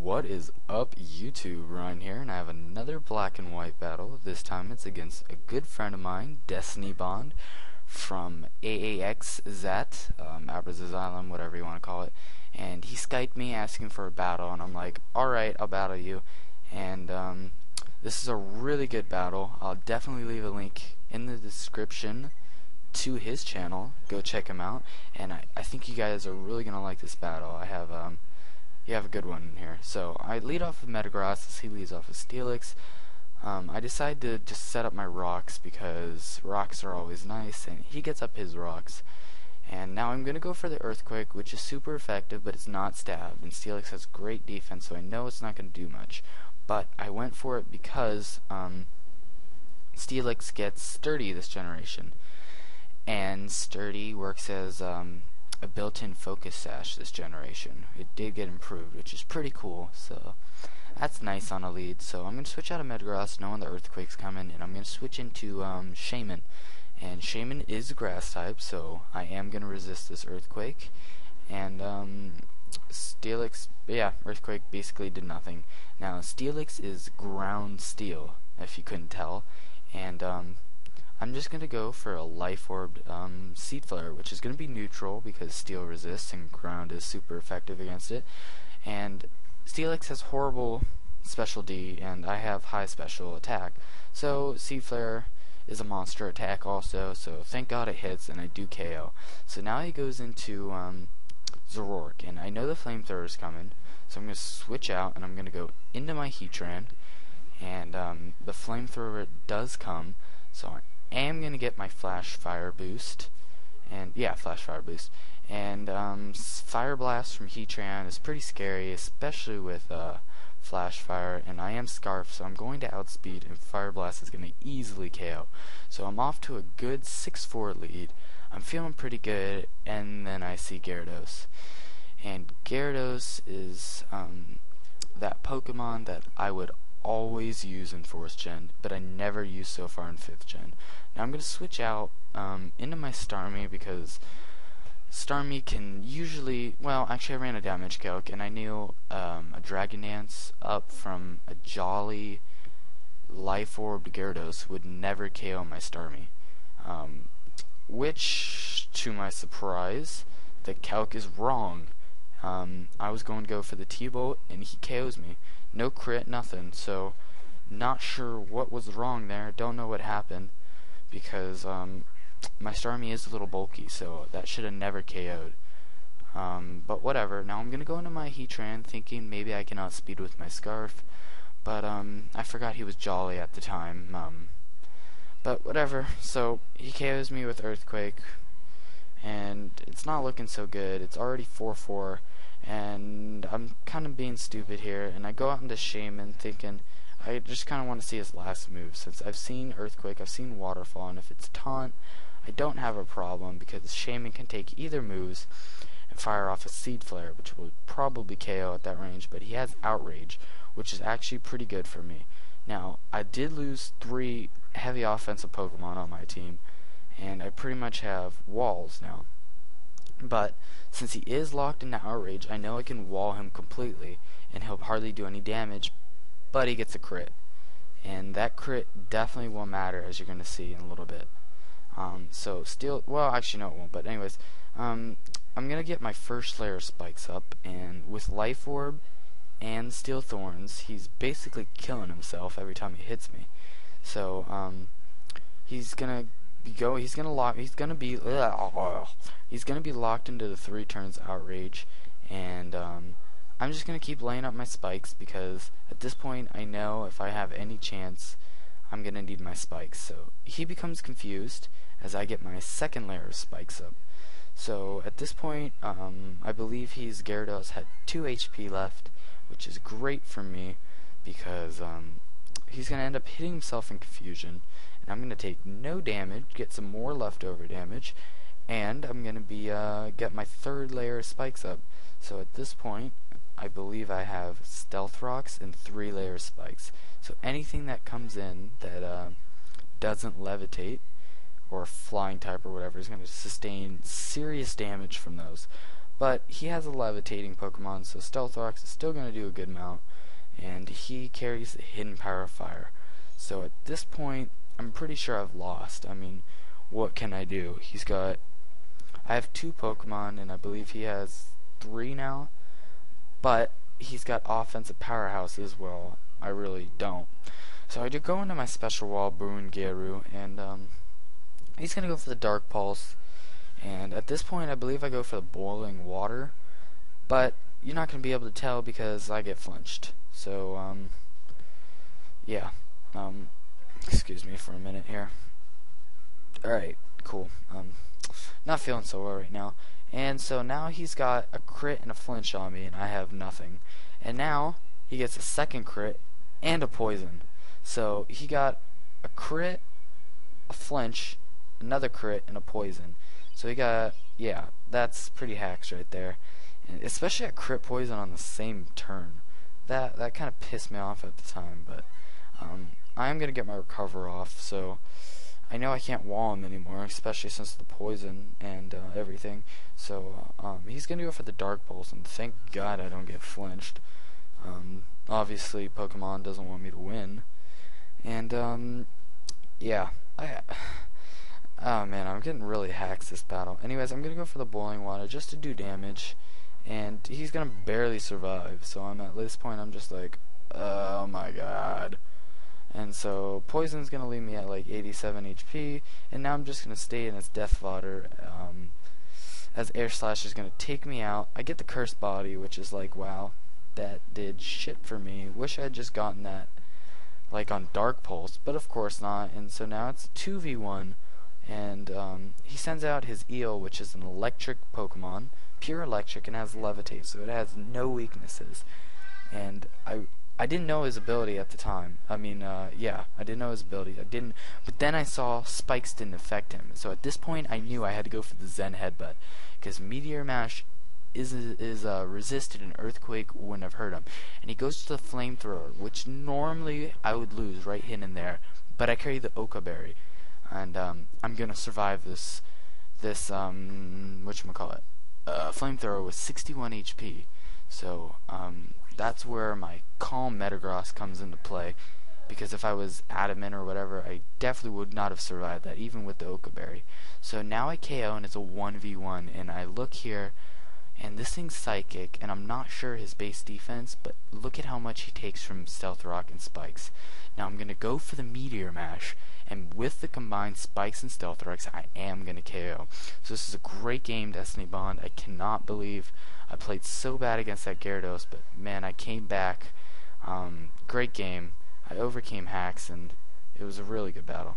What is up, YouTube? Ryan here, and I have another black and white battle. This time it's against a good friend of mine, Destinyb0nd, from AAXZ, Abra's Asylum, whatever you want to call it. And he Skyped me asking for a battle, and I'm like, alright, I'll battle you. And this is a really good battle. I'll definitely leave a link in the description to his channel. Go check him out. And I think you guys are really going to like this battle. You have a good one in here. So I lead off with Metagross, he leads off with Steelix. I decide to just set up my rocks because rocks are always nice, and he gets up his rocks. And now I'm going to go for the Earthquake, which is super effective, but it's not stabbed, and Steelix has great defense, so I know it's not going to do much. But I went for it because Steelix gets Sturdy this generation, and Sturdy works as a built-in focus sash this generation. It did get improved, which is pretty cool, so that's nice on a lead. So I'm going to switch out of Metagross knowing the Earthquake's coming, and I'm going to switch into Shaman. And Shaman is grass type, so I am going to resist this Earthquake. And Steelix, yeah, Earthquake basically did nothing. Now Steelix is ground steel, if you couldn't tell, and I'm just going to go for a Life Orb Seed Flare, which is going to be neutral because Steel resists and ground is super effective against it. And Steelix has horrible special D, and I have high special attack. So Seed Flare is a monster attack also, so thank God it hits and I do KO. So now he goes into Zoroark, and I know the Flamethrower is coming, so I'm going to switch out and I'm going to go into my Heatran, and the Flamethrower does come, so I am going to get my Flash Fire boost, and yeah, Flash Fire boost, and Fire Blast from Heatran is pretty scary, especially with Flash Fire, and I am Scarf, so I'm going to outspeed, and Fire Blast is going to easily KO. So I'm off to a good 6-4 lead. I'm feeling pretty good, and then I see Gyarados. And Gyarados is that Pokemon that I would always use in 4th gen, but I never used so far in 5th gen. Now I'm going to switch out into my Starmie because Starmie can usually, well, actually I ran a damage calc, and I knew a Dragon Dance up from a Jolly Life Orb Gyarados would never KO my Starmie. Which, to my surprise, the calc is wrong. I was going to go for the T-Bolt, and he KOs me. No crit, nothing, so not sure what was wrong there. Don't know what happened, because my Starmie is a little bulky, so that should have never KO'd. But whatever. Now I'm going to go into my Heatran, thinking maybe I can outspeed with my Scarf, but I forgot he was Jolly at the time. But whatever. So he KOs me with Earthquake, and it's not looking so good. It's already 4-4, and I'm kind of being stupid here, and I go out into Shaman thinking I just kind of want to see his last move, since I've seen Earthquake, I've seen Waterfall, and if it's Taunt, I don't have a problem because Shaman can take either moves and fire off a Seed Flare, which will probably KO at that range, but he has Outrage, which is actually pretty good for me. Now, I did lose 3 heavy offensive Pokemon on my team, and I pretty much have walls now. But since he is locked into Outrage, I know I can wall him completely, and he'll hardly do any damage, but he gets a crit. And that crit definitely will matter, as you're going to see in a little bit. So Steel, well, actually no it won't, but anyways, I'm going to get my first layer of spikes up, and with Life Orb and Steel Thorns, he's basically killing himself every time he hits me. So he's gonna be locked into the 3 turns Outrage, and I'm just gonna keep laying up my spikes because at this point I know if I have any chance I'm gonna need my spikes. So he becomes confused as I get my second layer of spikes up. So at this point I believe Gyarados had 2 HP left, which is great for me because he's going to end up hitting himself in confusion, and I'm going to take no damage, get some more leftover damage, and I'm going to be get my 3rd layer of spikes up. So at this point I believe I have Stealth Rocks and 3 layer spikes. So anything that comes in that doesn't levitate or flying type or whatever is going to sustain serious damage from those. But he has a levitating Pokemon, so Stealth Rocks is still going to do a good amount, and he carries the hidden power of fire. So at this point, I'm pretty sure I've lost. I mean, what can I do? I have 2 Pokemon, and I believe he has 3 now, but he's got offensive powerhouse as well. I really don't. So I do go into my special wall, Boongaru, and he's going to go for the Dark Pulse. And at this point, I believe I go for the Boiling Water, but you're not going to be able to tell because I get flinched. So, yeah. Excuse me for a minute here. Alright, cool. Not feeling so well right now. And so now he's got a crit and a flinch on me, and I have nothing. And now he gets a second crit and a poison. So he got a crit, a flinch, another crit, and a poison. So he got, yeah, that's pretty hacks right there. And especially a crit poison on the same turn. That kind of pissed me off at the time, but I'm going to get my recover off, so I know I can't wall him anymore, especially since the poison and everything. So he's going to go for the Dark Pulse, and thank God I don't get flinched. Obviously, Pokemon doesn't want me to win. And, yeah. Oh, man, I'm getting really hacked this battle. Anyways, I'm going to go for the Boiling Water just to do damage. And he's going to barely survive. So I'm at this point, I'm just like, oh, my God. And so Poison's going to leave me at like 87 HP, and now I'm just going to stay in its Death Fodder, as Air Slash is going to take me out. I get the Cursed Body, which is like, wow, that did shit for me. Wish I had just gotten that like on Dark Pulse, but of course not. And so now it's 2v1, and he sends out his Eel, which is an electric Pokemon, pure electric, and has Levitate, so it has no weaknesses. And I didn't know his ability at the time. I mean, yeah, I didn't know his ability. But then I saw Spikes didn't affect him. So at this point, I knew I had to go for the Zen Headbutt, because Meteor Mash is resisted an Earthquake wouldn't have hurt him. And he goes to the Flamethrower, which normally I would lose right here and there, but I carry the Oka Berry, and I'm gonna survive this whatchamacallit, Flamethrower with 61 HP. So that's where my Calm Metagross comes into play, because if I was adamant or whatever, I definitely would not have survived that, even with the Oka Berry. So now I KO, and it's a 1v1, and I look here, and this thing's Psychic, and I'm not sure his base defense, but look at how much he takes from Stealth Rock and Spikes. Now I'm going to go for the Meteor Mash, and with the combined Spikes and Stealth Rocks, I am going to KO. So this is a great game, Destinyb0nd. I cannot believe I played so bad against that Gyarados, but man, I came back. Great game. I overcame hacks, and it was a really good battle.